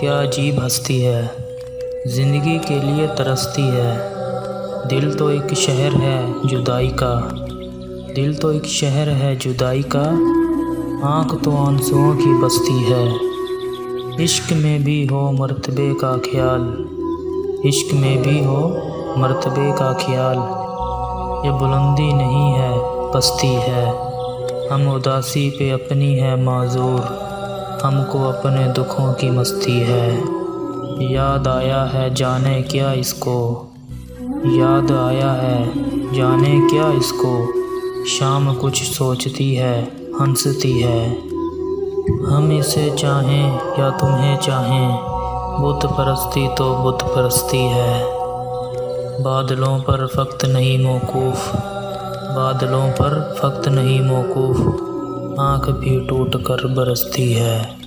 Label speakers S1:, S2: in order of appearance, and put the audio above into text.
S1: क्या अजीब हस्ती है, ज़िंदगी के लिए तरसती है। दिल तो एक शहर है जुदाई का, दिल तो एक शहर है जुदाई का, आँख तो आंसुओं की बस्ती है। इश्क में भी हो मर्तबे का ख्याल, इश्क में भी हो मर्तबे का ख्याल, ये बुलंदी नहीं है पस्ती है। हम उदासी पे अपनी है माजूर, हमको अपने दुखों की मस्ती है। याद आया है जाने क्या इसको, याद आया है जाने क्या इसको, शाम कुछ सोचती है हंसती है। हम इसे चाहें या तुम्हें चाहें, बुत परस्ती तो बुत परस्ती है। बादलों पर फ़क़्त नहीं मौकूफ़, बादलों पर फ़क़्त नहीं मौकूफ़, आँख भी टूट कर बरसती है।